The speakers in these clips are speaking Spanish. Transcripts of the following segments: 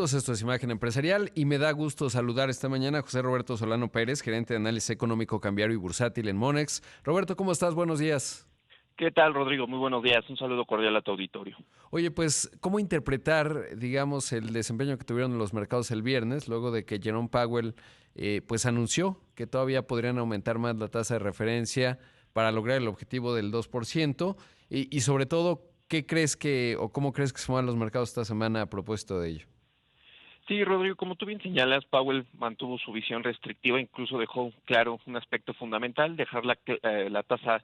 Esto es Imagen Empresarial y me da gusto saludar esta mañana a José Roberto Solano Pérez, gerente de análisis económico, cambiario y bursátil en Monex. Roberto, ¿cómo estás? Buenos días. ¿Qué tal, Rodrigo? Muy buenos días. Un saludo cordial a tu auditorio. Oye, pues, ¿cómo interpretar, digamos, el desempeño que tuvieron los mercados el viernes, luego de que Jerome Powell, pues, anunció que todavía podrían aumentar más la tasa de referencia para lograr el objetivo del 2%? Y sobre todo, ¿qué crees que, o cómo crees que se muevan los mercados esta semana a propósito de ello? Sí, Rodrigo, como tú bien señalas, Powell mantuvo su visión restrictiva, incluso dejó claro un aspecto fundamental, dejar la tasa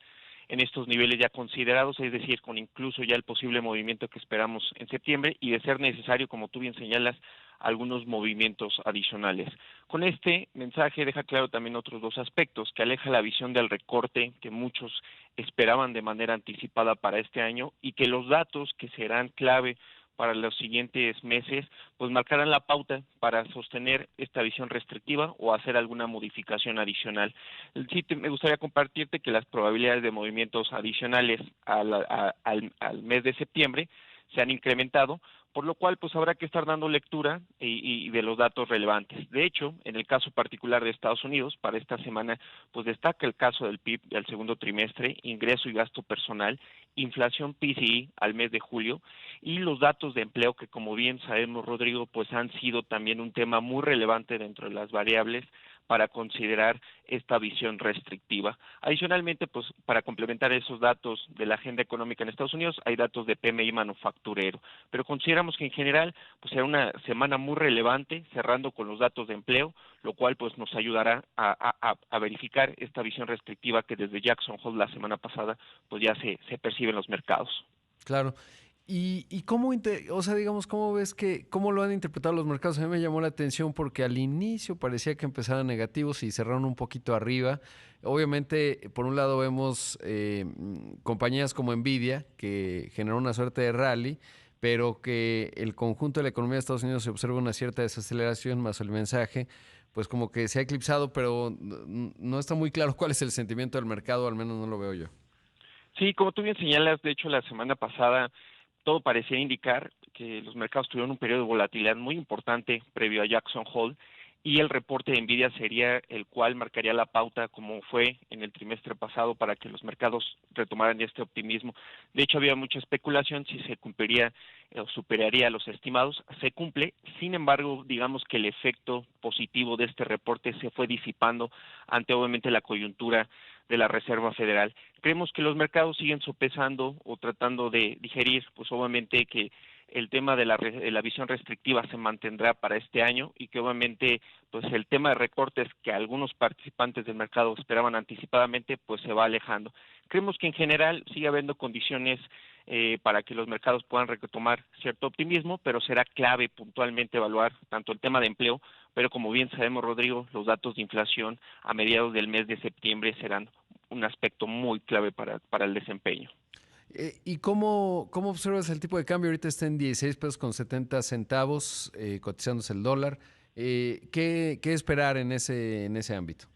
en estos niveles ya considerados, es decir, con incluso ya el posible movimiento que esperamos en septiembre y de ser necesario, como tú bien señalas, algunos movimientos adicionales. Con este mensaje deja claro también otros dos aspectos, que aleja la visión del recorte que muchos esperaban de manera anticipada para este año y que los datos que serán clave para los siguientes meses, pues marcarán la pauta para sostener esta visión restrictiva o hacer alguna modificación adicional. Me gustaría compartirte que las probabilidades de movimientos adicionales al mes de septiembre se han incrementado, por lo cual pues habrá que estar dando lectura y de los datos relevantes. De hecho, en el caso particular de Estados Unidos, para esta semana, pues destaca el caso del PIB del segundo trimestre, ingreso y gasto personal, inflación PCE al mes de julio y los datos de empleo que, como bien sabemos, Rodrigo, pues han sido también un tema muy relevante dentro de las variables para considerar esta visión restrictiva. Adicionalmente, pues para complementar esos datos de la agenda económica en Estados Unidos, hay datos de PMI manufacturero, pero consideramos que en general pues será una semana muy relevante, cerrando con los datos de empleo, lo cual pues nos ayudará a verificar esta visión restrictiva que desde Jackson Hole la semana pasada pues ya se percibe en los mercados. Claro. ¿Y cómo, o sea, digamos, cómo ves que, cómo lo han interpretado los mercados? A mí me llamó la atención porque al inicio parecía que empezaban negativos y cerraron un poquito arriba. Obviamente, por un lado vemos compañías como Nvidia, que generó una suerte de rally, pero que el conjunto de la economía de Estados Unidos se observa una cierta desaceleración, más el mensaje, pues como que se ha eclipsado, pero no está muy claro cuál es el sentimiento del mercado, al menos no lo veo yo. Sí, como tú bien señalas, de hecho la semana pasada todo parecía indicar que los mercados tuvieron un periodo de volatilidad muy importante previo a Jackson Hole y el reporte de Nvidia sería el cual marcaría la pauta como fue en el trimestre pasado para que los mercados retomaran ya este optimismo. De hecho, había mucha especulación si se cumpliría o superaría los estimados. Se cumple, sin embargo, digamos que el efecto positivo de este reporte se fue disipando ante obviamente la coyuntura de la Reserva Federal. Creemos que los mercados siguen sopesando o tratando de digerir, pues obviamente que el tema de la visión restrictiva se mantendrá para este año y que obviamente pues el tema de recortes que algunos participantes del mercado esperaban anticipadamente pues se va alejando. Creemos que en general sigue habiendo condiciones para que los mercados puedan retomar cierto optimismo, pero será clave puntualmente evaluar tanto el tema de empleo, pero como bien sabemos, Rodrigo, los datos de inflación a mediados del mes de septiembre serán un aspecto muy clave para el desempeño. ¿Y cómo observas el tipo de cambio? Ahorita está en 16 pesos con 70 centavos, cotizándose el dólar. ¿Qué esperar en ese ámbito?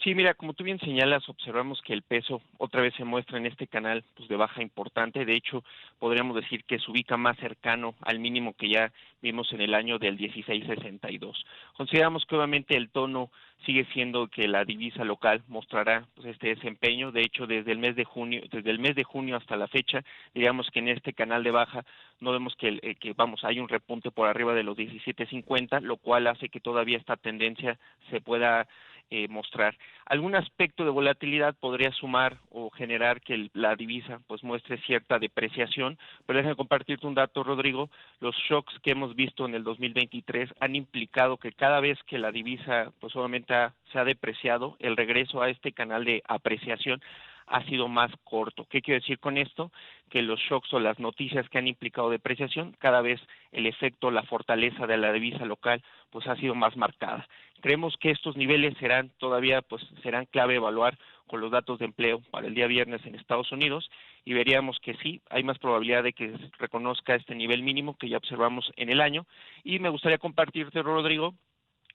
Sí, mira, como tú bien señalas, observamos que el peso otra vez se muestra en este canal pues de baja importante. De hecho, podríamos decir que se ubica más cercano al mínimo que ya vimos en el año del 16.62. Consideramos que obviamente el tono sigue siendo que la divisa local mostrará pues este desempeño. De hecho, desde el mes de junio hasta la fecha, digamos que en este canal de baja no vemos que vamos, hay un repunte por arriba de los 17.50, lo cual hace que todavía esta tendencia se pueda mostrar. Algún aspecto de volatilidad podría sumar o generar que la divisa pues muestre cierta depreciación, pero déjame compartirte un dato, Rodrigo. Los shocks que hemos visto en el 2023 han implicado que cada vez que la divisa pues obviamente se ha depreciado, el regreso a este canal de apreciación ha sido más corto. ¿Qué quiero decir con esto? Que los shocks o las noticias que han implicado depreciación, cada vez el efecto, la fortaleza de la divisa local, pues ha sido más marcada. Creemos que estos niveles serán clave evaluar con los datos de empleo para el día viernes en Estados Unidos y veríamos que sí, hay más probabilidad de que se reconozca este nivel mínimo que ya observamos en el año. Y me gustaría compartirte, Rodrigo,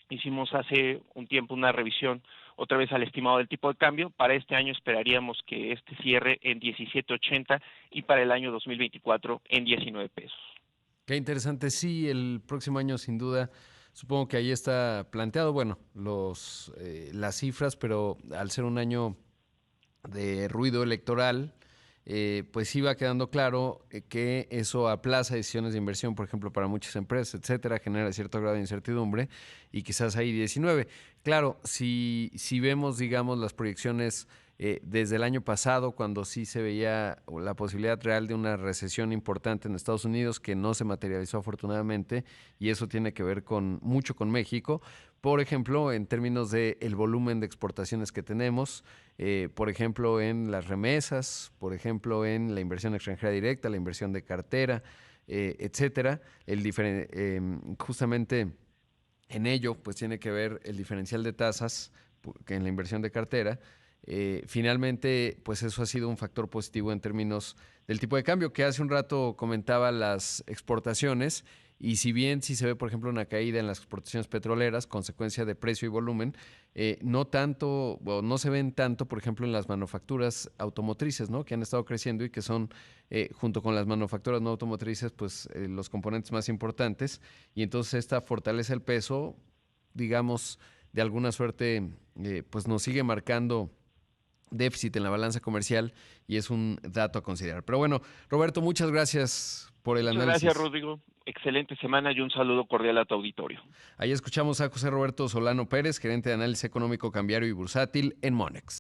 hicimos hace un tiempo una revisión otra vez al estimado del tipo de cambio. Para este año esperaríamos que este cierre en 17.80 y para el año 2024 en 19 pesos. Qué interesante, sí, el próximo año sin duda, supongo que ahí está planteado, bueno, las cifras, pero al ser un año de ruido electoral, pues sí va quedando claro que eso aplaza decisiones de inversión, por ejemplo, para muchas empresas, etcétera, genera cierto grado de incertidumbre y quizás ahí 19. Claro, si vemos, digamos, las proyecciones desde el año pasado, cuando sí se veía la posibilidad real de una recesión importante en Estados Unidos, que no se materializó afortunadamente, y eso tiene que ver mucho con México, por ejemplo, en términos del volumen de exportaciones que tenemos, por ejemplo, en las remesas, por ejemplo, en la inversión extranjera directa, la inversión de cartera, etcétera. Justamente en ello, pues tiene que ver el diferencial de tasas que en la inversión de cartera. Finalmente, pues eso ha sido un factor positivo en términos del tipo de cambio, que hace un rato comentaba las exportaciones, y si bien sí se ve, por ejemplo, una caída en las exportaciones petroleras, consecuencia de precio y volumen, no tanto, o no se ven tanto, por ejemplo, en las manufacturas automotrices, ¿no? Que han estado creciendo y que son, junto con las manufacturas no automotrices, pues los componentes más importantes. Y entonces esta fortaleza del peso, digamos, de alguna suerte, pues nos sigue marcando déficit en la balanza comercial y es un dato a considerar. Pero bueno, Roberto, muchas gracias por el Muchas gracias, análisis. Rodrigo. Excelente semana y un saludo cordial a tu auditorio. Ahí escuchamos a José Roberto Solano Pérez, gerente de análisis económico cambiario y bursátil en Monex.